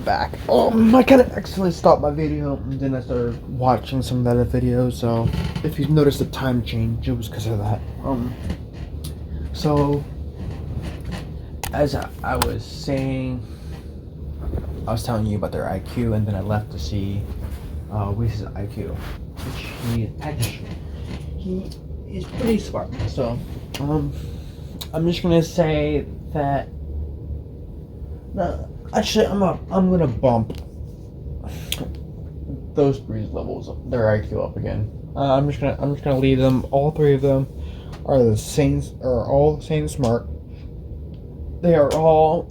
back. I kind of accidentally stopped my video and then I started watching some of the other videos. So if you noticed the time change, it was because of that. So as I was saying, I was telling you about their IQ, and then I left to see Whis' IQ, which he's pretty smart. So I'm just gonna say that. No, actually, I'm gonna bump those three levels, their IQ up again. I'm just gonna leave them. All three of them are all the same smart. They are all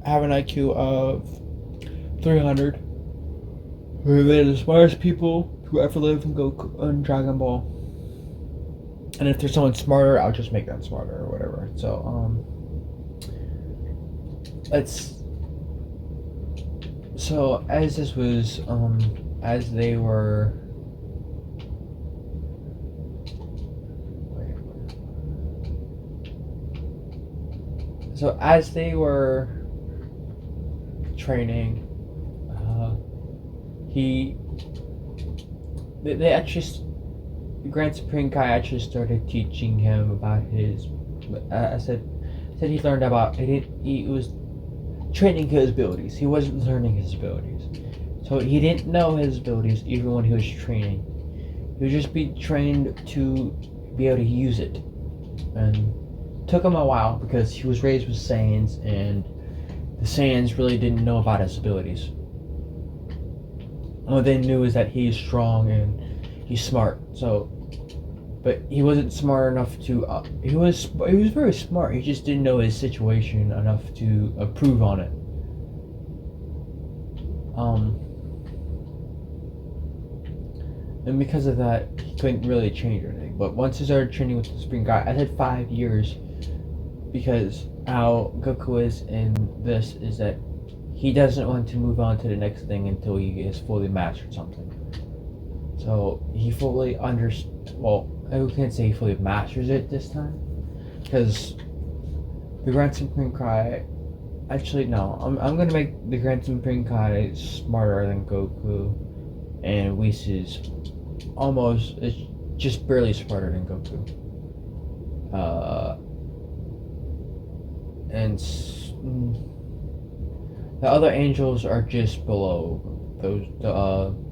have an IQ of 300. They're the smartest people who ever lived in Goku and Dragon Ball. And if there's someone smarter, I'll just make them smarter or whatever. So So as this was as they were so as they were training, they actually, the Grand Supreme Kai actually started teaching him about his. I said he learned about it. He was training his abilities. He wasn't learning his abilities, so he didn't know his abilities even when he was training. He would just be trained to be able to use it, and it took him a while because he was raised with Saiyans, and the Saiyans really didn't know about his abilities. All they knew is that he's strong and he's smart. So, but he wasn't smart enough to. He was very smart. He just didn't know his situation enough to improve on it. And because of that, he couldn't really change anything. But once he started training with the Supreme Guy, I said 5 years, because how Goku is in this is that he doesn't want to move on to the next thing until he is fully mastered something. So he fully well, I can't say he fully masters it this time, because the Grand Supreme Kai, actually no, I'm gonna make the Grand Supreme Kai smarter than Goku, and Whis is just barely smarter than Goku. And the other angels are just below those,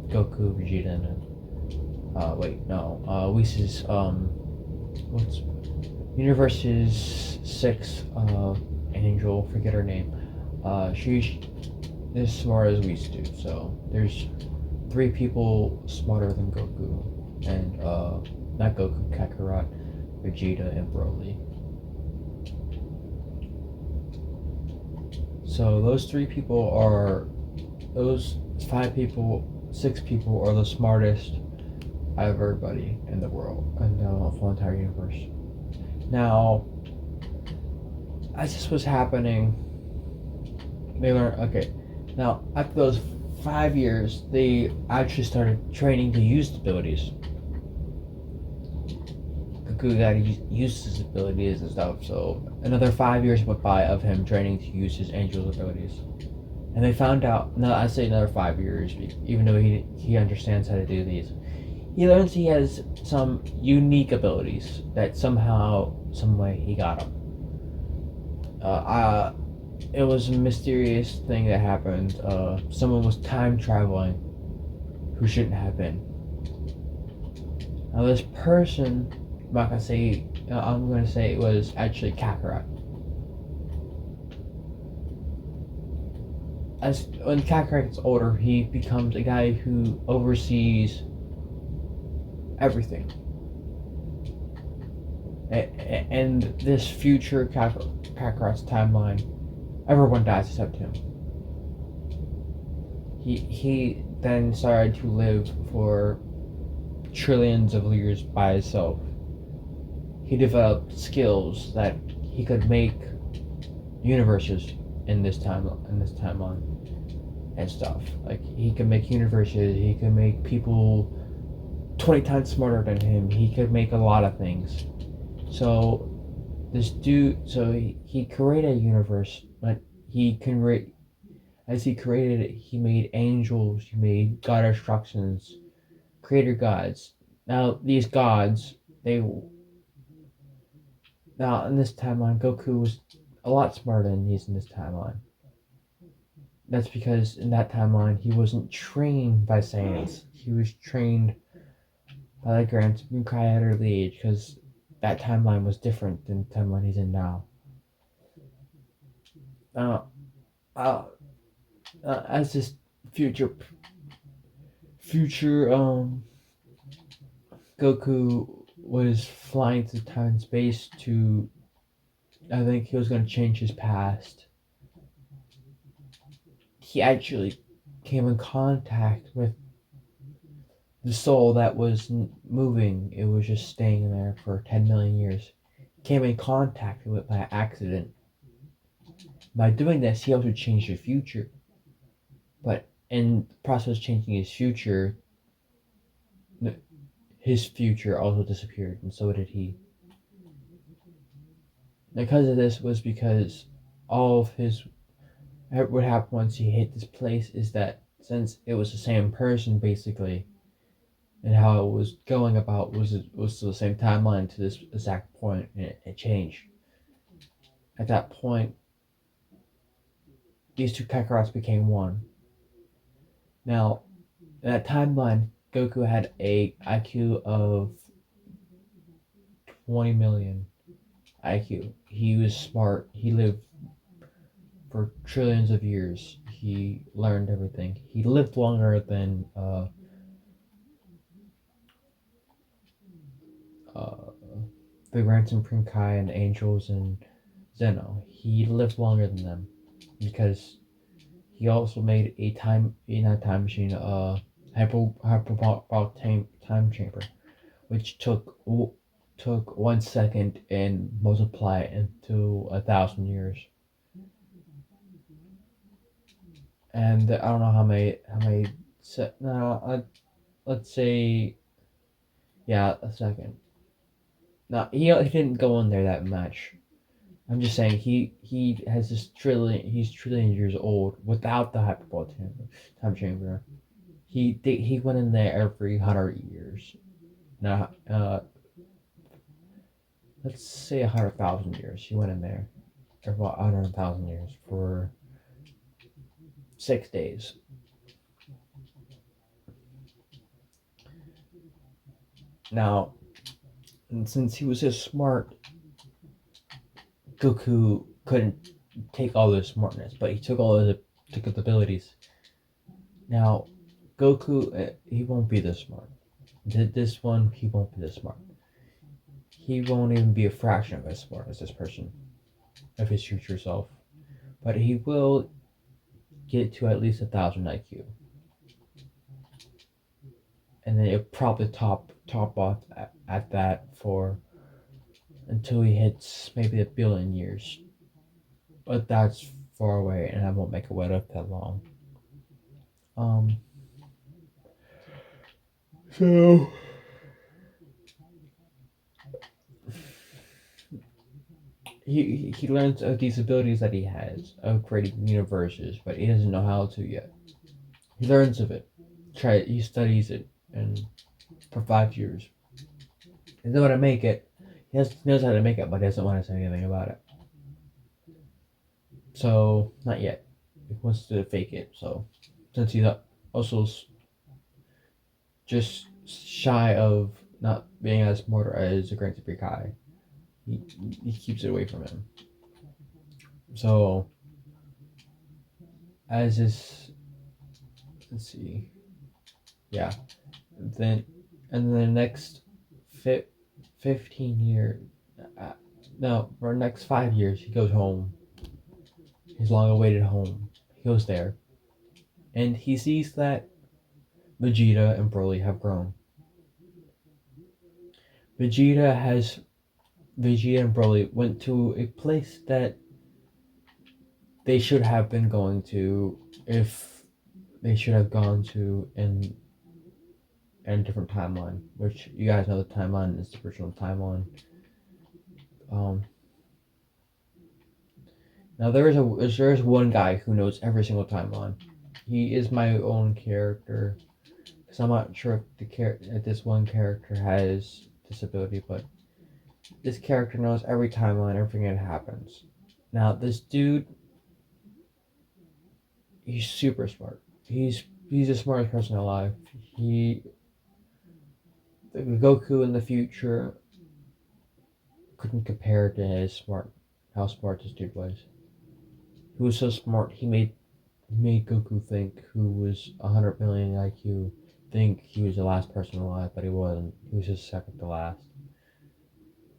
Goku, Vegeta, and Whis is what's Universe's 6th angel, forget her name. She's as smart as Whis do. So there's 3 people smarter than Goku, and not Goku, Kakarot, Vegeta, and Broly. So those 3 people those 5 people, 6 people are the smartest out of everybody in the world and the whole entire universe. Now, as this was happening, they learned. Okay, now after those 5 years, they actually started training to use the abilities. Goku got to use his abilities and stuff. So another 5 years went by of him training to use his angel's abilities, and they found out. No, I say another 5 years, even though he understands how to do these. He learns he has some unique abilities that somehow, some way, he got them. It was a mysterious thing that happened. Someone was time traveling who shouldn't have been. Now this person, I'm gonna say it was actually Kakarot. When Kakarot gets older, he becomes a guy who oversees everything. And this future Kakarot's timeline, everyone dies except him. He then started to live for trillions of years by himself. He developed skills that he could make universes in this timeline and stuff. Like, he could make universes, he could make people 20 times smarter than him, he could make a lot of things. So he created a universe, but he can As he created it, he made angels, he made god instructions, creator gods. Now these gods, they now in this timeline, Goku was a lot smarter than he is in this timeline. That's because in that timeline he wasn't trained by science. He was trained by the Grand Kai at an early age because that timeline was different than the timeline he's in now. Uh, uh, as this future Goku was flying through time and space to, I think he was going to change his past. He actually came in contact with the soul that was moving. It was just staying there for 10 million years. Came in contact with it by accident. By doing this, he also changed the future. But in the process of changing his future also disappeared, and so did he. Because of this was because all of his what happened once he hit this place is that since it was the same person basically, and how it was going about was the same timeline to this exact point, and it changed. At that point, these two Kakarots became one. Now, in that timeline, Goku had a IQ of 20 million IQ. He was smart. He lived for trillions of years. He learned everything. He lived longer than uh, the Grand Supreme Kai and Angels and Zeno. He lived longer than them because he also made a time machine, hyperbolic time chamber, which took 1 second and multiply it into 1,000 years. And I don't know how many no, let's say, yeah, a second. No, he didn't go in there that much. I'm just saying he has this he's trillion years old without the hyperbolic time chamber. He went in there every 100 years. Now, let's say 100,000 years. He went in there every 100,000 years for 6 days. Now, and since he was so smart, Goku couldn't take all his smartness, but he took all his abilities. Now, Goku, he won't be this smart. This one, he won't be this smart. He won't even be a fraction of as smart as this person, of his future self. But he will get to at least 1,000 IQ. And then it'll probably top off at that for until he hits maybe 1 billion years. But that's far away, and I won't make it wait up that long. So he learns of these abilities that he has of creating universes, but he doesn't know how to yet. He learns of it. He studies it, and for 5 years. He doesn't want to make it. He knows how to make it, but he doesn't want to say anything about it. So, not yet. He wants to fake it. So, since he's also just shy of not being as smart as the Grand Super Kai, he keeps it away from him. So, as this, let's see, yeah, then, and then the next 15 years, no, for the next 5 years, he goes home. His long-awaited home. He goes there, and he sees that Vegeta and Broly have grown. Vegeta and Broly went to a place that they should have been going to if they should have gone to in a different timeline, which you guys know the timeline is the original timeline. Now there is one guy who knows every single timeline. He is my own character because I'm not sure if this one character has disability, but this character knows every timeline, everything that happens. Now this dude, he's super smart. He's the smartest person alive. He the Goku in the future couldn't compare to how smart this dude was. He was so smart. He made Goku think, who was 100 million IQ, think he was the last person alive, but he wasn't. He was just second to last.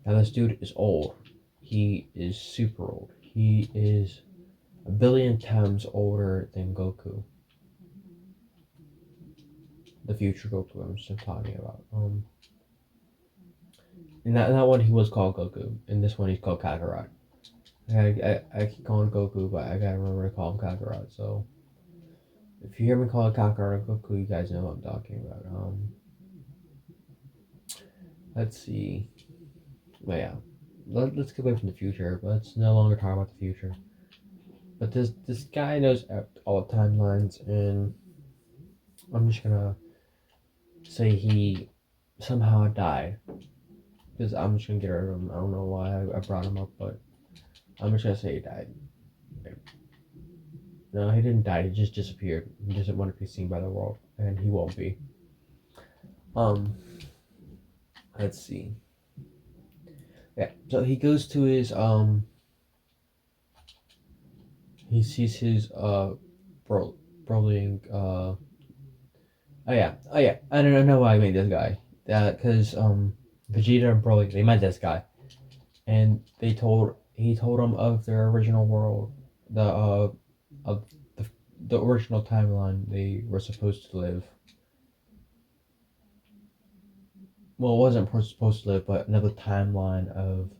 Now this dude is old. He is super old. He is a billion times older than Goku. The future Goku I'm just talking about. In that one he was called Goku. In this one he's called Kakarot. I keep calling Goku, but I gotta remember to call him Kakarot. So if you hear me call it Kakarot or Goku, you guys know what I'm talking about. Let's see. But yeah, let's get away from the future. Let's no longer talk about the future. But this guy knows all the timelines, and I'm just gonna say he somehow died. Because I'm just gonna get rid of him. I don't know why I brought him up, but I'm just gonna say he died. No, he didn't die. He just disappeared. He doesn't want to be seen by the world, and he won't be. Um, let's see. Yeah, so he goes to his he sees his Broly oh yeah, I don't know why I made this guy. That because Vegeta and Broly, they met this guy, and he told them of their original world, the of the original timeline they were supposed to live. Well, it wasn't supposed to live, but another timeline of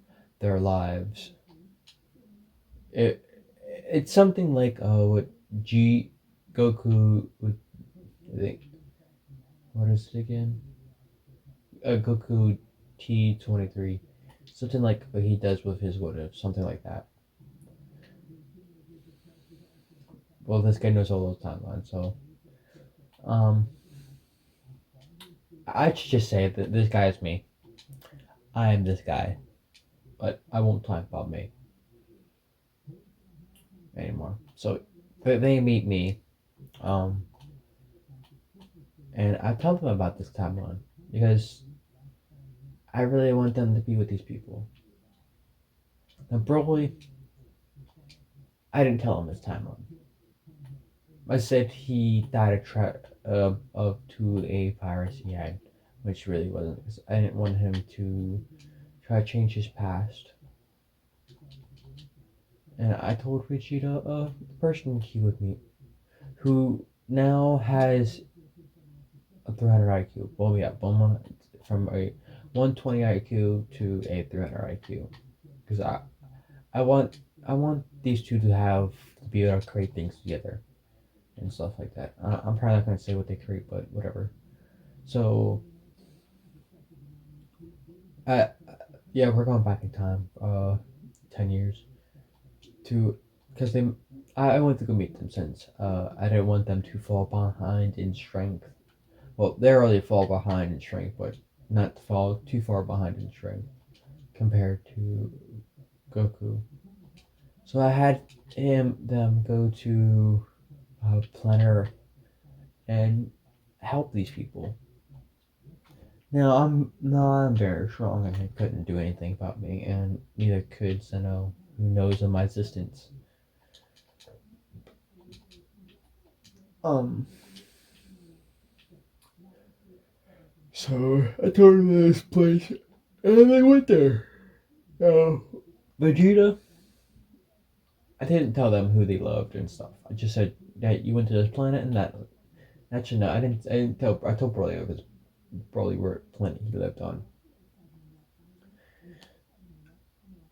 their lives. It it's something like what G Goku would I think. What is it again? Goku T23, something like what he does with his what if, something like that. Well, this guy knows all those timelines, so um, I should just say that this guy is me. I am this guy, but I won't talk about me anymore. So they meet me, um, and I tell them about this timeline because I really want them to be with these people. Now, Broly, I didn't tell him his timeline. I said he died of to a virus he had, which really wasn't because I didn't want him to try to change his past. And I told Vegeta the person he would meet, who now has a 300 IQ. Well, yeah, Bulma from a 120 IQ to a 300 IQ. Because I want these two to be able to create things together and stuff like that. I'm probably not gonna say what they create, but whatever. So, uh, yeah, we're going back in time, 10 years to because they. I wanted to go meet them since I didn't want them to fall behind in strength. Well, they already fall behind in strength, but not to fall too far behind in strength compared to Goku. So I had them go to Planner and help these people. Now I'm very strong and they couldn't do anything about me, and neither could Zeno, who knows of my existence. Um. So I told them this place, and they went there. Now Vegeta, I didn't tell them who they loved and stuff. I just said that you went to this planet and that should know. I didn't tell. I told Broly because Broly were planet he lived on.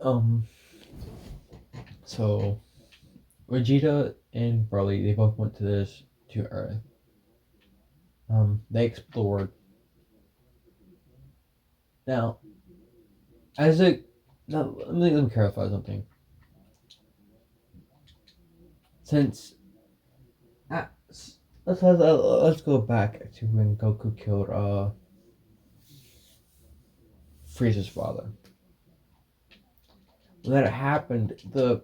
Um. So Vegeta and Broly, they both went to Earth. They explored. Now, as a now, let me clarify something. since uh, let's go back to when Goku killed Frieza's father. When that happened, the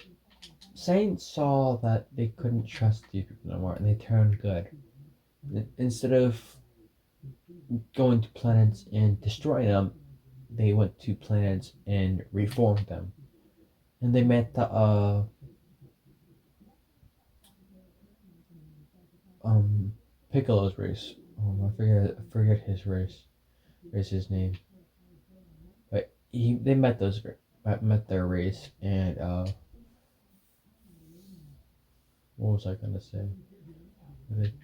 Saints saw that they couldn't trust these people no more, and they turned good. Instead of going to planets and destroying them, they went to planets and reformed them. And they met the Piccolo's race. I forget his name. But they met met their race, and what was I gonna say?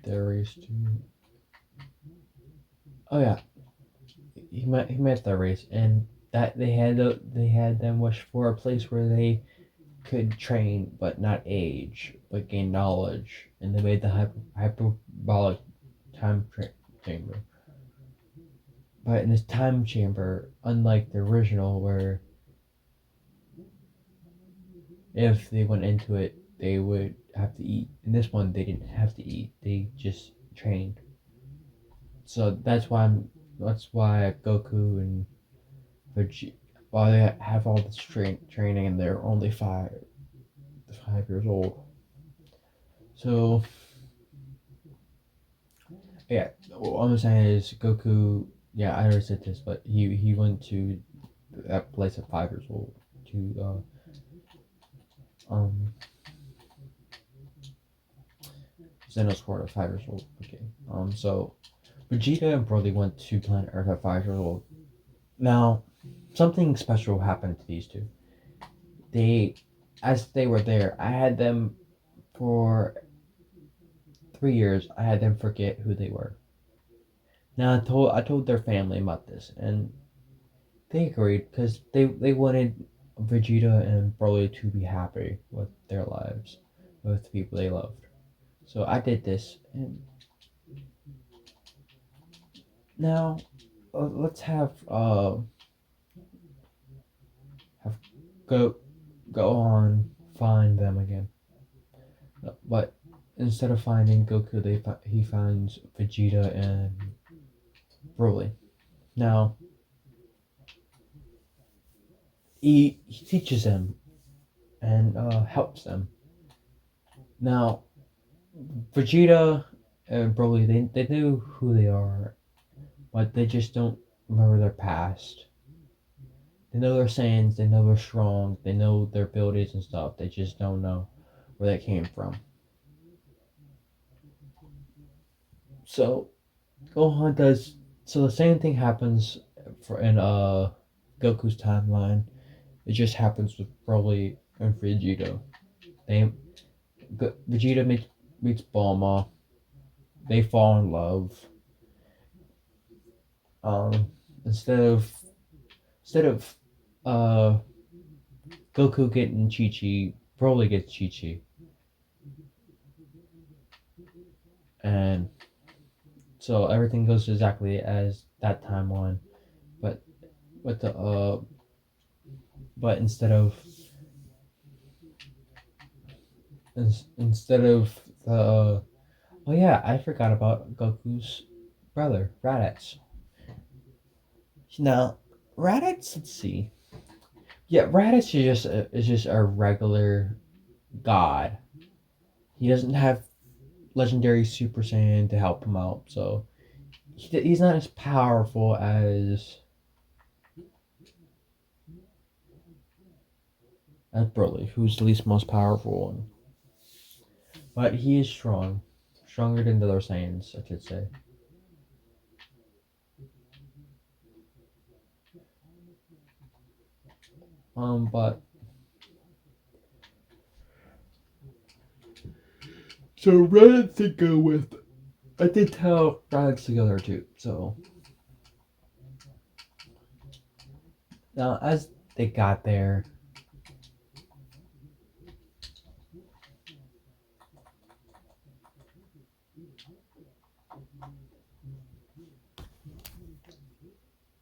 Their race too. Oh yeah, he met their race, and that they had them wish for a place where they could train but not age, but gain knowledge, and they made the hyperbolic chamber. But in this time chamber, unlike the original, where if they went into it, they would have to eat. In this one, they didn't have to eat; they just trained. So that's why Goku and Vegeta, while they have all this training, and they're only 5 years old. So yeah, what I'm saying is Goku. Yeah, I already said this, but he went to that place at 5 years old to Xenos Court at 5 years old. Okay. So Vegeta and Broly went to planet Earth at 5 years old. Now, something special happened to these two. They, as they were there, I had them for 3 years. I had them forget who they were. Now I told their family about this, and they agreed because they wanted Vegeta and Broly to be happy with their lives, with the people they loved. So I did this, and now let's have go go on find them again. But instead of finding Goku, he finds Vegeta and Broly. Now he teaches them and helps them. Now Vegeta and Broly, they knew who they are, but they just don't remember their past. They know their sayings, they know they're strong, they know their abilities and stuff. They just don't know where they came from. So Gohan does. So the same thing happens for in Goku's timeline. It just happens with Broly and Vegeta. They Vegeta meets Bulma. They fall in love. Um, instead of instead of uh Goku getting Chi Chi, Broly gets Chi Chi, and so everything goes exactly as that timeline. But with the but instead of the oh yeah, I forgot about Goku's brother Raditz. Now Raditz, let's see. Yeah, Raditz is just a regular god. He doesn't have legendary Super Saiyan to help him out, so he's not as powerful as Broly, who's the least most powerful one. But he is strong, stronger than the other Saiyans, I should say. But so Raditz to go with. I did tell Raditz to go there too. So now, as they got there,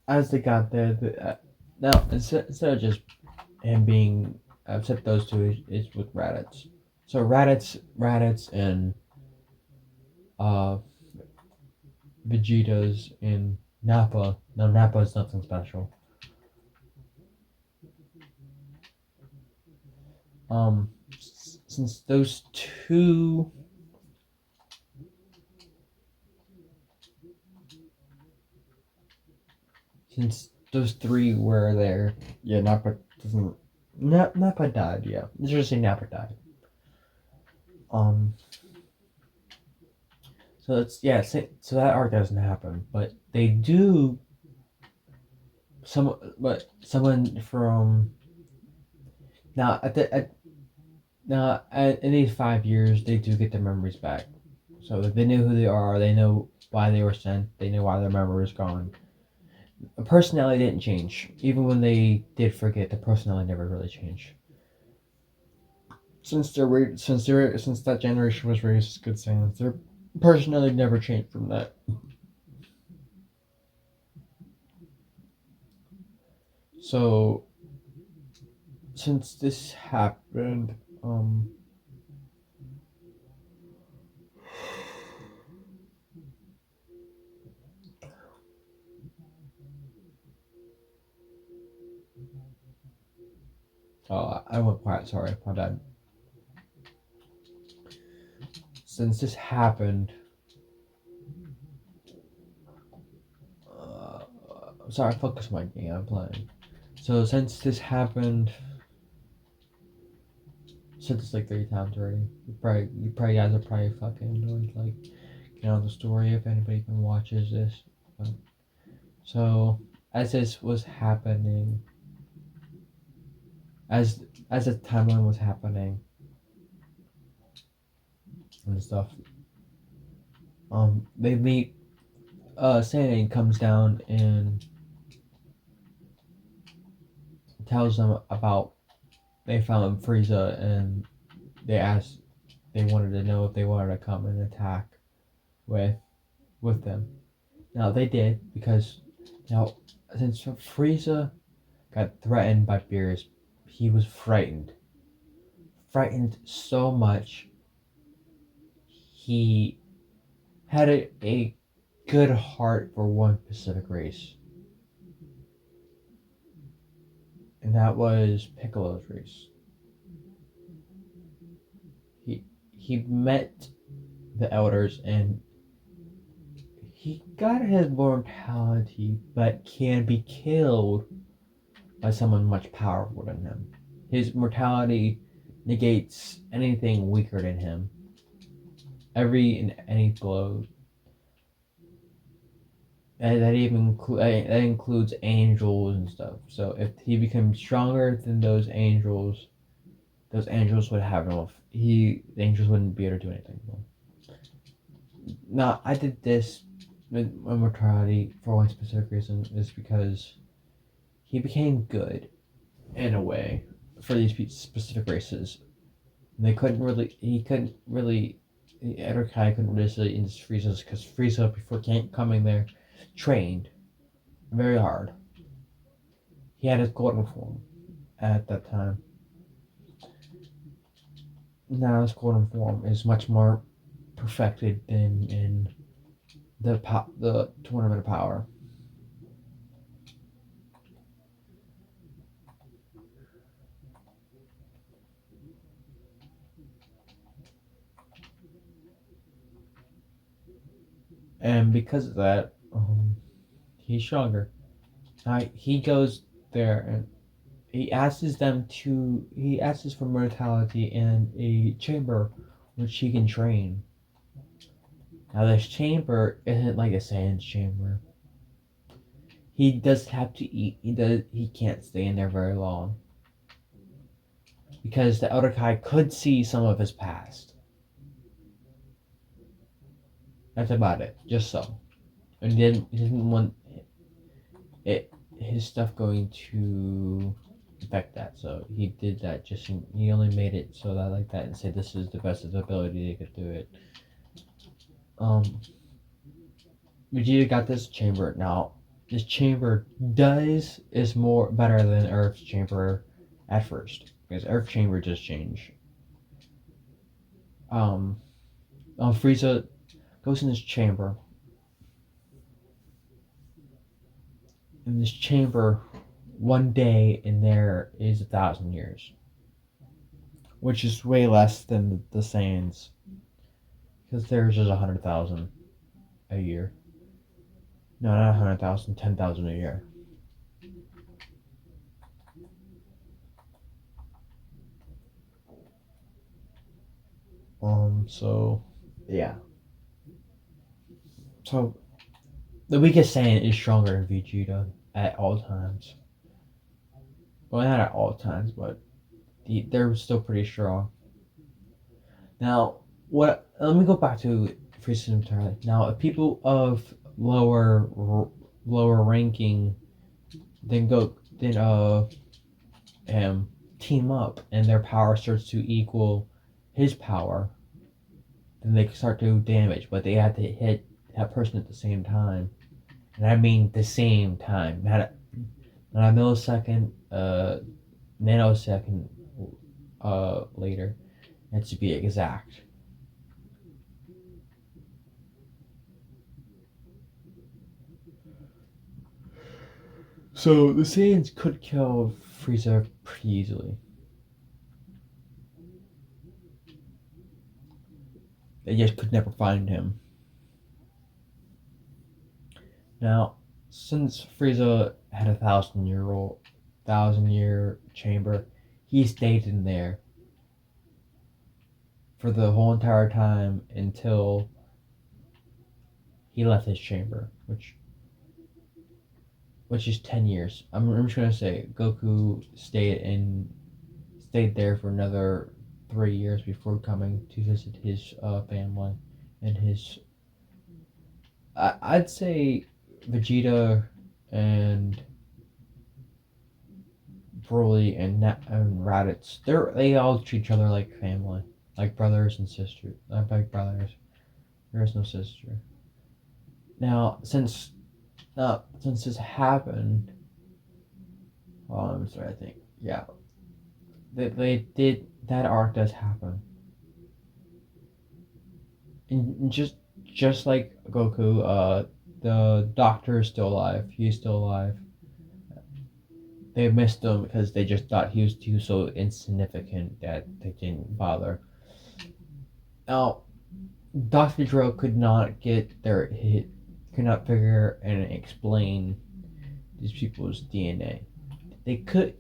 now instead of just him being upset, those two is with Raditz. So Raditz, and uh, Vegeta's and Nappa. No, Nappa is nothing special. Um, since those two, since those three were there, yeah, Nappa doesn't. Nappa died. Yeah, let's just say Nappa died. Um, so it's yeah, so that arc doesn't happen, but they do. But someone from now in these 5 years, they do get their memories back. So they know who they are. They know why they were sent. They know why their memory is gone. The personality didn't change, even when they did forget. The personality never really changed. Since that generation was raised good Saiyans, their personality never changed from that. So since this happened, oh, I went quiet. Sorry, my bad. Since this happened, sorry, focus on my game I'm playing. So since this happened, said this like 3 times already. You probably guys are probably fucking annoyed. Like, you know the story if anybody even watches this. But, so as this was happening, as as the timeline was happening and stuff, they meet. Saiyan comes down and tells them about they found Frieza and they asked they wanted to know if they wanted to come and attack with with them. Now they did because now since Frieza got threatened by Beerus, he was frightened so much he had a good heart for one specific race, and that was Piccolo's race. He he met the elders and he got his mortality, but can be killed by someone much powerful than him. His mortality negates anything weaker than him. Every and any blow. And that includes angels and stuff. So if he becomes stronger than those angels would have no. The angels wouldn't be able to do anything. Now I did this with mortality for one specific reason is because he became good in a way for these specific races. And he couldn't really, Edokai couldn't really say in Frieza because Frieza before coming there trained very hard. He had his golden form at that time. Now his golden form is much more perfected than in the Tournament of Power. And because of that, he's stronger. He goes there and he asks for mortality in a chamber which he can train. Now this chamber isn't like a Saiyan's chamber. He does have to eat. He can't stay in there very long. Because the Elder Kai could see some of his past. That's about it. Just so. And he didn't want his stuff going to affect that. So he did that he only made it so that like that and said this is the best of the ability they could do it. Vegeta got this chamber. Now this chamber is more better than Earth's chamber at first. Because Earth chamber just changed. um, Frieza goes in this chamber. In this chamber, one day in there is 1,000 years, which is way less than the Saiyans, because theirs is 100,000 a year. No, not 100,000, 10,000 a year. So yeah. So the weakest Saiyan is stronger than Vegeta at all times. Well, not at all times, but they're still pretty strong. Now, what? Let me go back to Frieza entirely. Now, if people of lower ranking then um team up and their power starts to equal his power, then they start to do damage. But they have to hit that person at the same time, and I mean the same time, not a millisecond, nanosecond, later. And to be exact. So the Saiyans could kill Frieza pretty easily. They just could never find him. Now, since Frieza had 1,000 year chamber, he stayed in there for the whole entire time until he left his chamber, which is 10 years. I'm just gonna say Goku stayed there for another 3 years before coming to visit his family and his. I'd say Vegeta and Broly and Raditz. They all treat each other like family, like brothers and sisters. Like brothers. There is no sister. Now, since this happened, I'm sorry. I think yeah, they did that arc does happen, and just like Goku, the Doctor is still alive. He's still alive. They missed him because they just thought he was so insignificant that they didn't bother. Now, Dr. Dro could not could not figure and explain these people's DNA. He could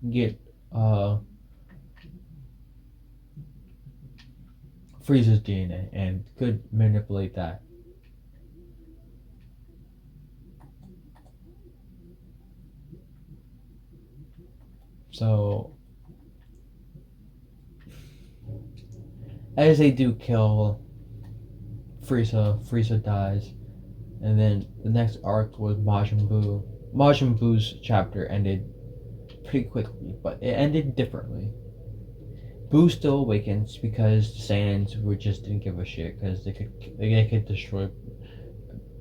get Frieza's DNA and could manipulate that. So, as they do kill Frieza dies, and then the next arc was Majin Buu. Majin Buu's chapter ended pretty quickly, but it ended differently. Buu still awakens because the Saiyans didn't give a shit because they could destroy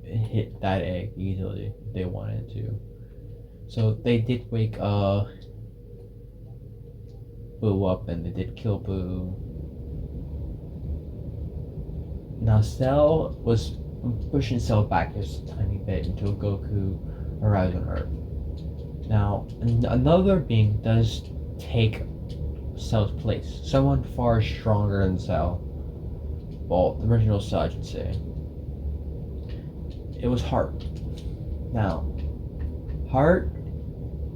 hit that egg easily if they wanted to. So they did wake Buu up and they did kill Buu. Now Cell was pushing Cell back just a tiny bit until Goku arrives on Earth. Now another being does take Cell's place. Someone far stronger than Cell. Well, the original Cell, I should say. It was Heart. Now, Heart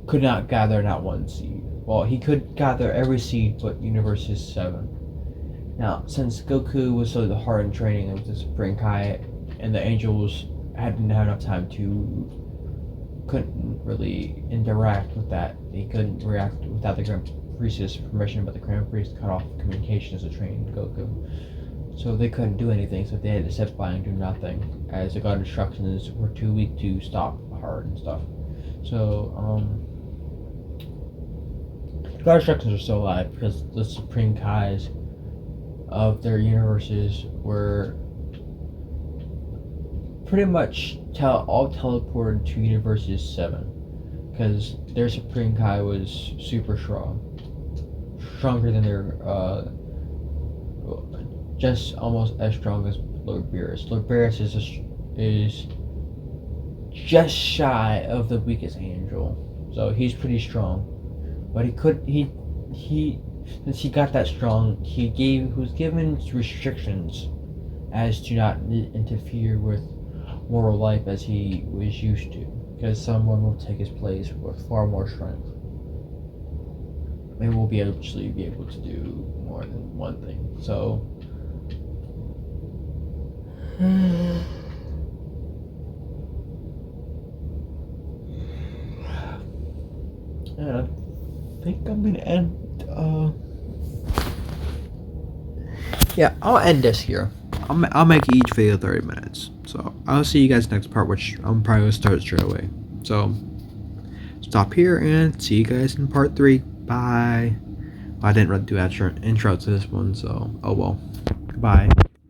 could not gather not one seed. Well, he could gather every seed but Universe's 7. Now, since Goku was so hard in training with the Supreme Kai, and the Angels hadn't had enough time couldn't really interact with that. They couldn't react without the Grand Priest's permission, but the Grand Priest cut off communications to train Goku. So they couldn't do anything, so they had to sit by and do nothing, as the God instructions were too weak to stop Heart and stuff. So, the God instructions are still alive because the Supreme Kais of their universes were pretty much all teleported to Universes 7 because their Supreme Kai was super strong, stronger than their just almost as strong as Lord Beerus. Lord Beerus is just shy of the weakest angel, so he's pretty strong. But he since he got that strong, he was given restrictions as to not interfere with mortal life as he was used to, because someone will take his place with far more strength. And will be able to do more than one thing. So and I think I'm gonna end. Yeah, I'll end this here. I'll make each video 30 minutes. So I'll see you guys next part, which I'm probably gonna start straight away. So stop here and see you guys in part 3. Bye. I didn't really do that intro to this one, so oh well. Goodbye.